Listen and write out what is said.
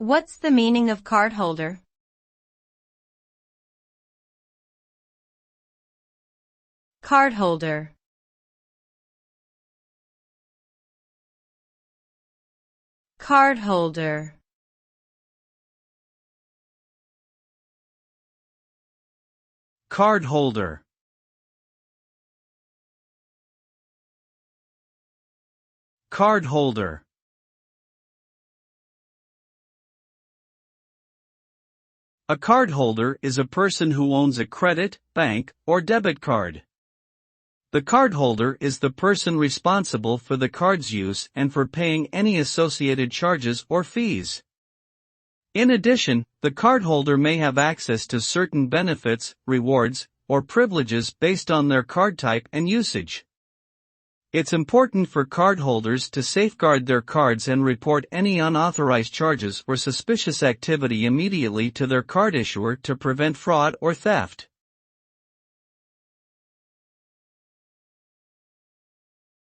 What's the meaning of cardholder? Cardholder. Cardholder. Cardholder. Cardholder. A cardholder is a person who owns a credit, bank, or debit card. The cardholder is the person responsible for the card's use and for paying any associated charges or fees. In addition, the cardholder may have access to certain benefits, rewards, or privileges based on their card type and usage. It's important for cardholders to safeguard their cards and report any unauthorized charges or suspicious activity immediately to their card issuer to prevent fraud or theft.